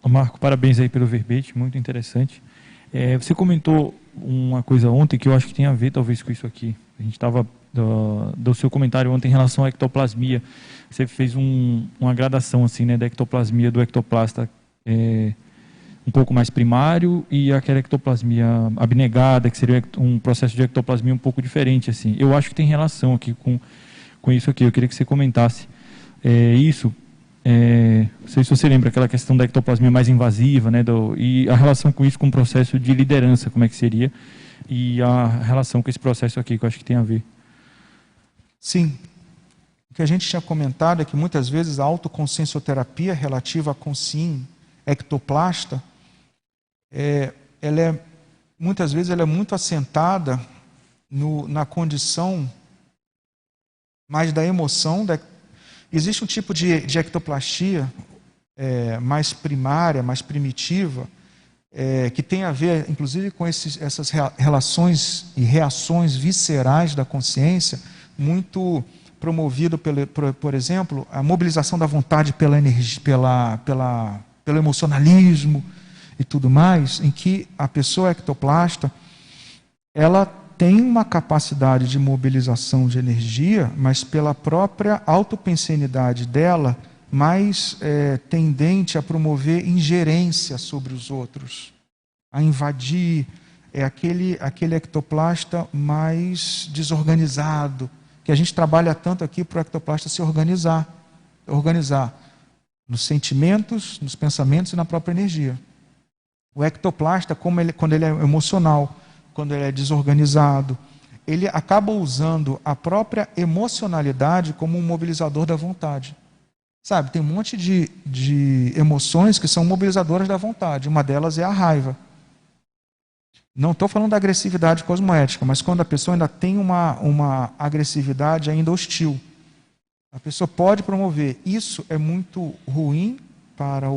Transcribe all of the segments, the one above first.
Marco, parabéns aí pelo verbete, muito interessante. Você comentou uma coisa ontem que eu acho que tem a ver talvez com isso aqui. A gente estava do seu comentário ontem em relação à ectoplasmia. Você fez uma gradação assim, né, da ectoplasmia do ectoplasta um pouco mais primário e aquela ectoplasmia abnegada, que seria um processo de ectoplasmia um pouco diferente assim. Eu acho que tem relação aqui com isso aqui. Eu queria que você comentasse isso. Não sei se você lembra aquela questão da ectoplasmia mais invasiva, né, e a relação com isso com o processo de liderança, como é que seria, e a relação com esse processo aqui, que eu acho que tem a ver. Sim. O que a gente tinha comentado é que muitas vezes a autoconsciencioterapia relativa à consciência ectoplasta, muitas vezes ela é muito assentada na condição mais da emoção. Existe um tipo de ectoplastia mais primária, mais primitiva, que tem a ver, inclusive, com essas relações e reações viscerais da consciência, muito promovido, por exemplo, a mobilização da vontade pela energia, pelo emocionalismo e tudo mais, em que a pessoa ectoplasta, ela tem uma capacidade de mobilização de energia, mas pela própria autopensenidade dela, mais tendente a promover ingerência sobre os outros, a invadir. É aquele ectoplasta mais desorganizado, que a gente trabalha tanto aqui para o ectoplasta se organizar nos sentimentos, nos pensamentos e na própria energia. O ectoplasta, quando ele é emocional, quando ele é desorganizado, ele acaba usando a própria emocionalidade como um mobilizador da vontade. Sabe, tem um monte de emoções que são mobilizadoras da vontade. Uma delas é a raiva. Não estou falando da agressividade cosmoética, mas quando a pessoa ainda tem uma agressividade ainda hostil. A pessoa pode promover. Isso é muito ruim para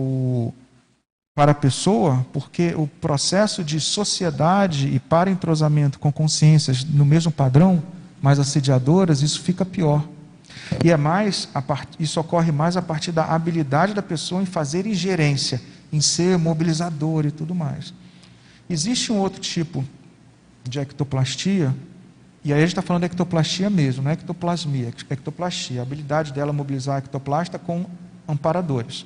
a pessoa, porque o processo de sociedade e para entrosamento com consciências no mesmo padrão, mais assediadoras, isso fica pior. E isso ocorre mais a partir da habilidade da pessoa em fazer ingerência, em ser mobilizador e tudo mais. Existe um outro tipo de ectoplastia, e aí a gente está falando de ectoplastia mesmo, não é ectoplasmia, é ectoplastia, a habilidade dela mobilizar a ectoplasta com amparadores,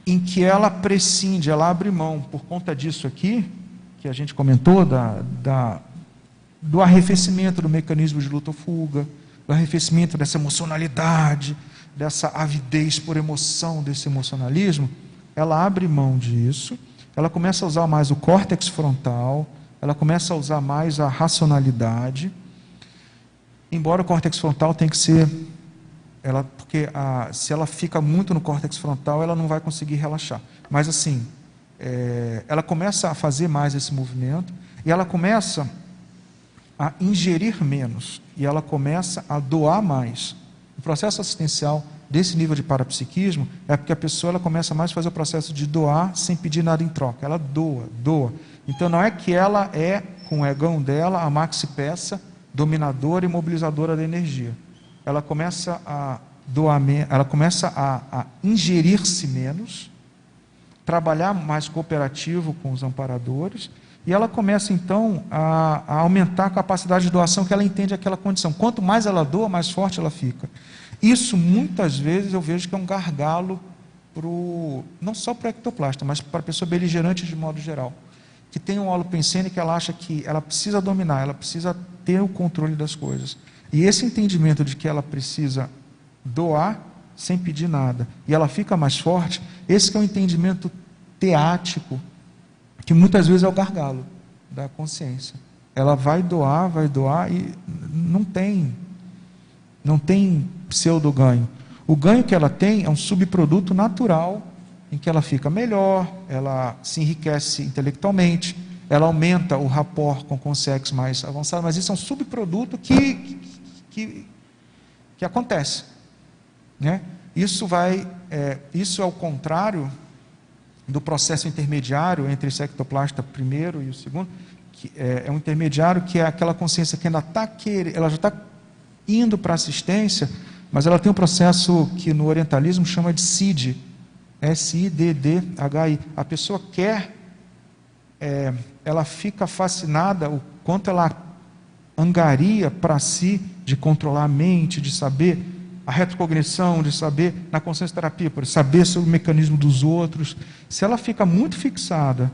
em que ela prescinde, ela abre mão, por conta disso aqui, que a gente comentou, do arrefecimento do mecanismo de luta ou fuga, do arrefecimento dessa emocionalidade, dessa avidez por emoção, desse emocionalismo. Ela abre mão disso, ela começa a usar mais o córtex frontal, ela começa a usar mais a racionalidade, embora o córtex frontal tenha que ser... porque se ela fica muito no córtex frontal, ela não vai conseguir relaxar. Mas assim, ela começa a fazer mais esse movimento, e ela começa a ingerir menos, e ela começa a doar mais. O processo assistencial desse nível de parapsiquismo é porque a pessoa ela começa mais a fazer o processo de doar sem pedir nada em troca. Ela doa. Então não é que ela é, com o egão dela, a maxi peça dominadora e mobilizadora da energia. Ela começa a doar menos, ela começa a ingerir-se menos, trabalhar mais cooperativo com os amparadores, e ela começa então a aumentar a capacidade de doação que ela entende aquela condição. Quanto mais ela doa, mais forte ela fica. Isso muitas vezes eu vejo que é um gargalo não só para o ectoplasta, mas para a pessoa beligerante de modo geral, que tem um holopensene que ela acha que ela precisa dominar, ela precisa ter o controle das coisas. E esse entendimento de que ela precisa doar sem pedir nada, e ela fica mais forte, esse que é o entendimento teático, que muitas vezes é o gargalo da consciência. Ela vai doar e não tem pseudo-ganho. O ganho que ela tem é um subproduto natural, em que ela fica melhor, ela se enriquece intelectualmente, ela aumenta o rapport com consciências mais avançadas, mas isso é um subproduto que acontece, né? Isso é o contrário do processo intermediário entre esse ectoplasta primeiro e o segundo, que é um intermediário que é aquela consciência que ainda está ela já está indo para a assistência, mas ela tem um processo que no orientalismo chama de seed, SIDDHI. A pessoa quer, ela fica fascinada o quanto ela angaria para si de controlar a mente, de saber a retrocognição, de saber na consciência terapia, por saber sobre o mecanismo dos outros. Se ela fica muito fixada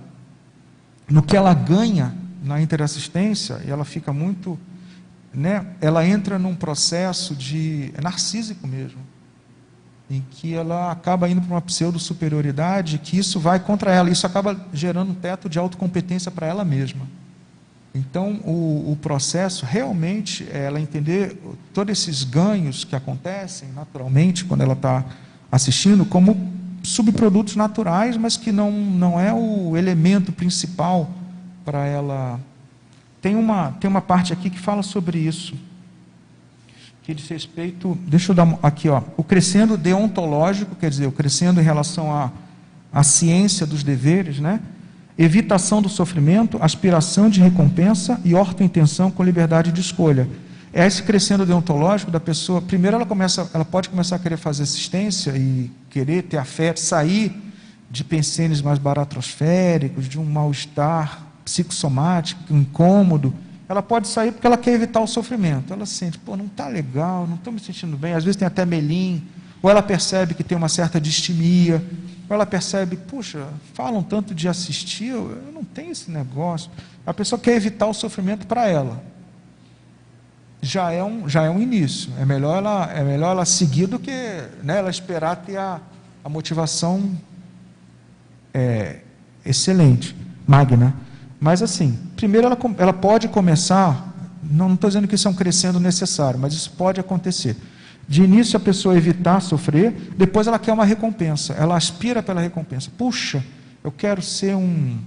no que ela ganha na interassistência, e ela fica muito, ela entra num processo de narcísico mesmo, em que ela acaba indo para uma pseudo-superioridade, que isso vai contra ela, isso acaba gerando um teto de autocompetência para ela mesma. Então, o processo realmente é ela entender todos esses ganhos que acontecem naturalmente, quando ela está assistindo, como subprodutos naturais, mas que não é o elemento principal para ela. Tem uma parte aqui que fala sobre isso, que diz respeito, deixa eu dar aqui, o crescendo deontológico, quer dizer, o crescendo em relação à ciência dos deveres, evitação do sofrimento, aspiração de recompensa e ortointenção com liberdade de escolha. É esse crescendo deontológico da pessoa. Primeiro ela pode começar a querer fazer assistência e querer ter afeto, sair de pensenes mais baratrosféricos, de um mal-estar psicossomático, um incômodo. Ela pode sair porque ela quer evitar o sofrimento. Ela sente, não está legal, não estou me sentindo bem. Às vezes tem até melim, ou ela percebe que tem uma certa distimia, ou ela percebe, puxa, falam tanto de assistir, eu não tenho esse negócio. A pessoa quer evitar o sofrimento para ela. Já é um início. É melhor ela seguir do que ela esperar ter a motivação excelente, magna. Mas assim, primeiro ela pode começar, não estou dizendo que isso é um crescendo necessário, mas isso pode acontecer. De início a pessoa evitar sofrer, depois ela quer uma recompensa, ela aspira pela recompensa. Puxa, eu quero ser um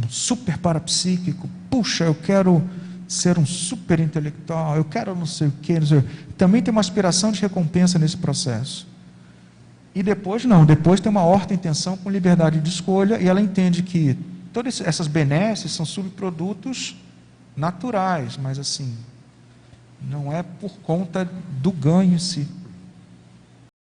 super parapsíquico, puxa, eu quero ser um super intelectual, eu quero não sei o quê, não sei o quê. Também tem uma aspiração de recompensa nesse processo. E depois não, depois tem uma ortointenção com liberdade de escolha, e ela entende que todas essas benesses são subprodutos naturais, mas assim, não é por conta do ganho em si.